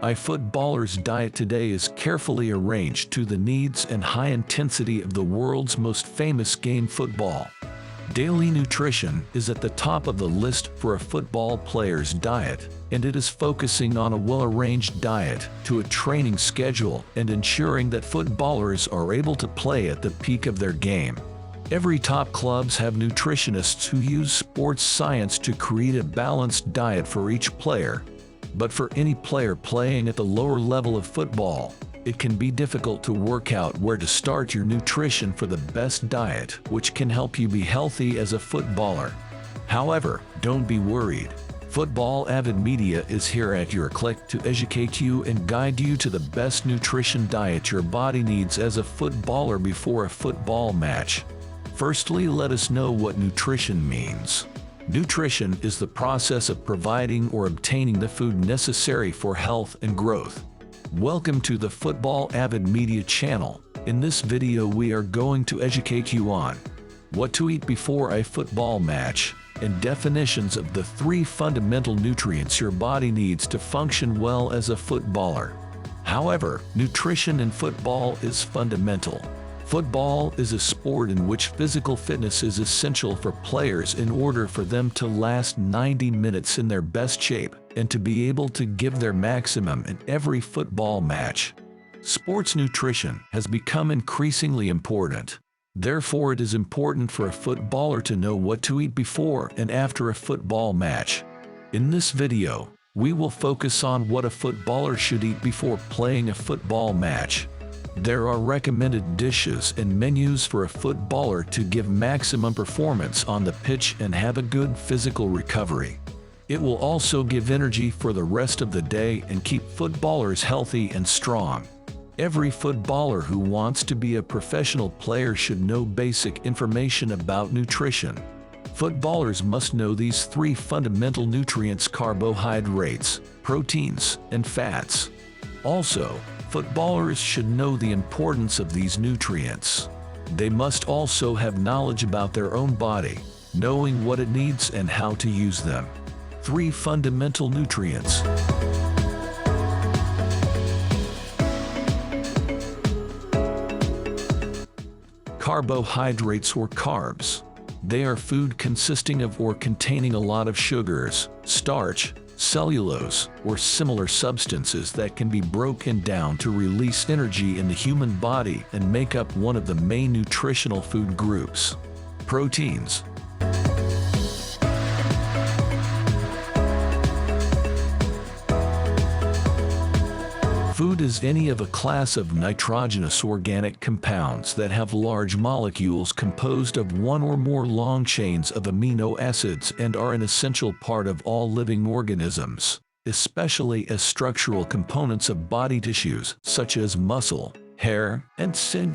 A footballer's diet today is carefully arranged to the needs and high intensity of the world's most famous game, football. Daily nutrition is at the top of the list for a football player's diet, and it is focusing on a well-arranged diet to a training schedule and ensuring that footballers are able to play at the peak of their game. Every top clubs have nutritionists who use sports science to create a balanced diet for each player. But for any player playing at the lower level of football, it can be difficult to work out where to start your nutrition for the best diet, which can help you be healthy as a footballer. However, don't be worried. Football Avid Media is here at your click to educate you and guide you to the best nutrition diet your body needs as a footballer before a football match. Firstly, let us know what nutrition means. Nutrition is the process of providing or obtaining the food necessary for health and growth. Welcome to the Football Avid Media channel. In this video we are going to educate you on what to eat before a football match and definitions of the 3 fundamental nutrients your body needs to function well as a footballer. However, nutrition in football is fundamental. Football is a sport in which physical fitness is essential for players in order for them to last 90 minutes in their best shape and to be able to give their maximum in every football match. Sports nutrition has become increasingly important. Therefore, it is important for a footballer to know what to eat before and after a football match. In this video, we will focus on what a footballer should eat before playing a football match. There are recommended dishes and menus for a footballer to give maximum performance on the pitch and have a good physical recovery. It will also give energy for the rest of the day and keep footballers healthy and strong. Every footballer who wants to be a professional player should know basic information about nutrition. Footballers must know these 3 fundamental nutrients: carbohydrates, proteins, and fats. Also, footballers should know the importance of these nutrients. They must also have knowledge about their own body, knowing what it needs and how to use them. 3 fundamental nutrients. Carbohydrates or carbs. They are food consisting of or containing a lot of sugars, starch, cellulose, or similar substances that can be broken down to release energy in the human body and make up one of the main nutritional food groups. Proteins. Food is any of a class of nitrogenous organic compounds that have large molecules composed of one or more long chains of amino acids and are an essential part of all living organisms, especially as structural components of body tissues such as muscle, hair, and skin.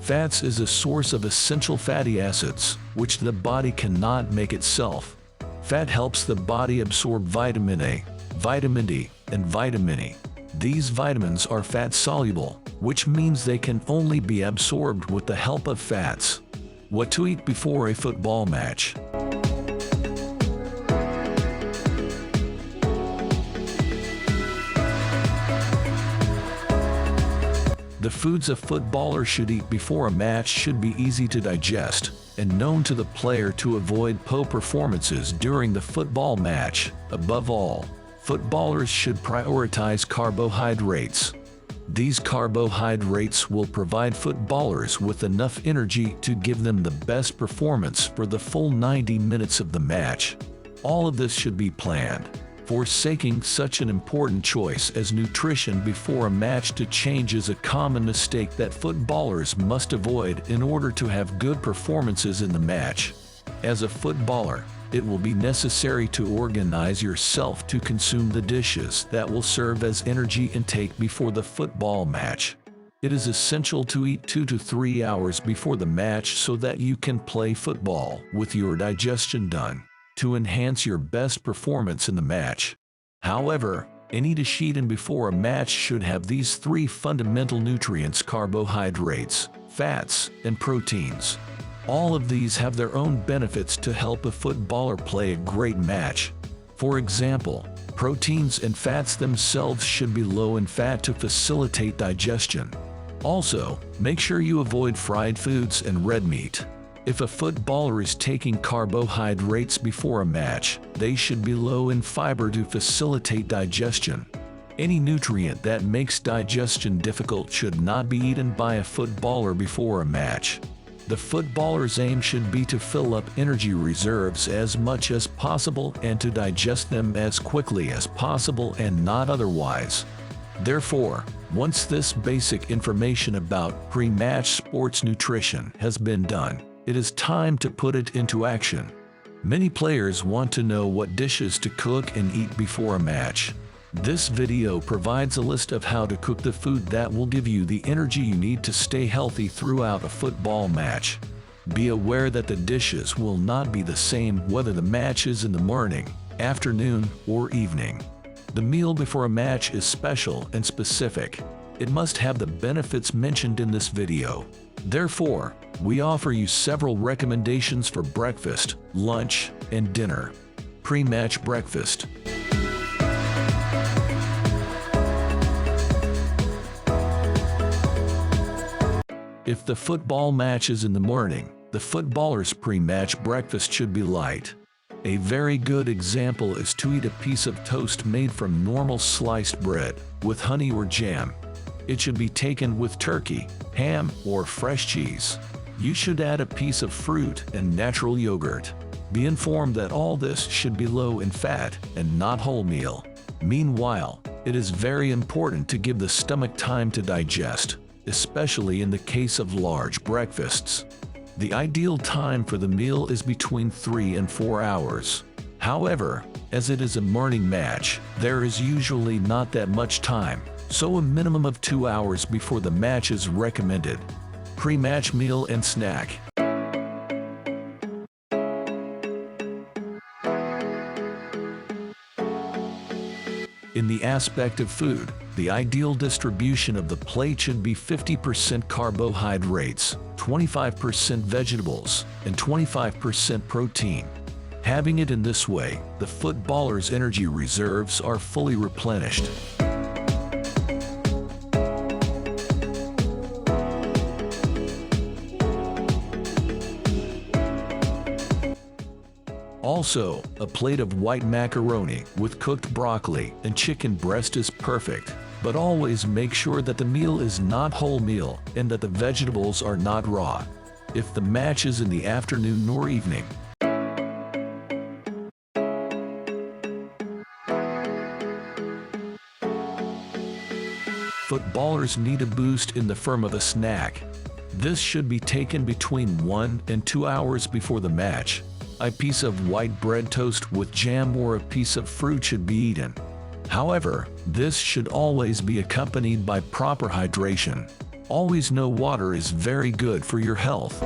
Fats is a source of essential fatty acids, which the body cannot make itself. Fat helps the body absorb vitamin A, vitamin D, and vitamin E. These vitamins are fat-soluble, which means they can only be absorbed with the help of fats. What to eat before a football match. The foods a footballer should eat before a match should be easy to digest and known to the player to avoid poor performances during the football match. Above all, footballers should prioritize carbohydrates. These carbohydrates will provide footballers with enough energy to give them the best performance for the full 90 minutes of the match. All of this should be planned. Forsaking such an important choice as nutrition before a match to change is a common mistake that footballers must avoid in order to have good performances in the match. As a footballer, it will be necessary to organize yourself to consume the dishes that will serve as energy intake before the football match. It is essential to eat 2 to 3 hours before the match so that you can play football with your digestion done, to enhance your best performance in the match. However, any dish eaten before a match should have these 3 fundamental nutrients: carbohydrates, fats, and proteins. All of these have their own benefits to help a footballer play a great match. For example, proteins and fats themselves should be low in fat to facilitate digestion. Also, make sure you avoid fried foods and red meat. If a footballer is taking carbohydrates before a match, they should be low in fiber to facilitate digestion. Any nutrient that makes digestion difficult should not be eaten by a footballer before a match. The footballer's aim should be to fill up energy reserves as much as possible and to digest them as quickly as possible and not otherwise. Therefore, once this basic information about pre-match sports nutrition has been done, it is time to put it into action. Many players want to know what dishes to cook and eat before a match. This video provides a list of how to cook the food that will give you the energy you need to stay healthy throughout a football match. Be aware that the dishes will not be the same whether the match is in the morning, afternoon, or evening. The meal before a match is special and specific. It must have the benefits mentioned in this video. Therefore, we offer you several recommendations for breakfast, lunch, and dinner. Pre-match breakfast. If the football match is in the morning, the footballer's pre-match breakfast should be light. A very good example is to eat a piece of toast made from normal sliced bread, with honey or jam. It should be taken with turkey, ham, or fresh cheese. You should add a piece of fruit and natural yogurt. Be informed that all this should be low in fat and not wholemeal. Meanwhile, it is very important to give the stomach time to digest, especially in the case of large breakfasts. The ideal time for the meal is between 3 and 4 hours. However, as it is a morning match, there is usually not that much time, so a minimum of 2 hours before the match is recommended. Pre-match meal and snack. In the aspect of food, the ideal distribution of the plate should be 50% carbohydrates, 25% vegetables, and 25% protein. Having it in this way, the footballer's energy reserves are fully replenished. Also, a plate of white macaroni with cooked broccoli and chicken breast is perfect, but always make sure that the meal is not wholemeal and that the vegetables are not raw. If the match is in the afternoon or evening, footballers need a boost in the form of a snack. This should be taken between 1 and 2 hours before the match. A piece of white bread toast with jam or a piece of fruit should be eaten. However, this should always be accompanied by proper hydration. Always know water is very good for your health.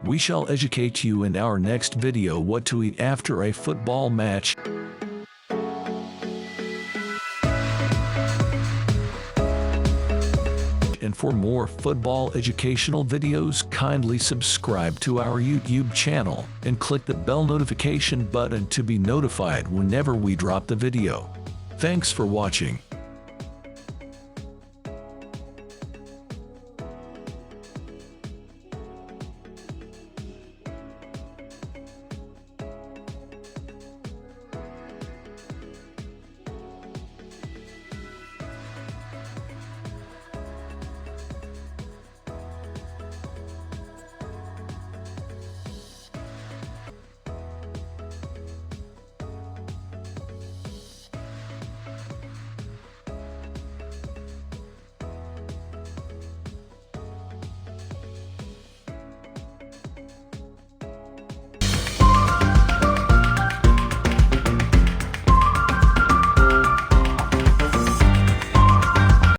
We shall educate you in our next video what to eat after a football match. And for more football educational videos, kindly subscribe to our YouTube channel and click the bell notification button to be notified whenever we drop the video. Thanks for watching.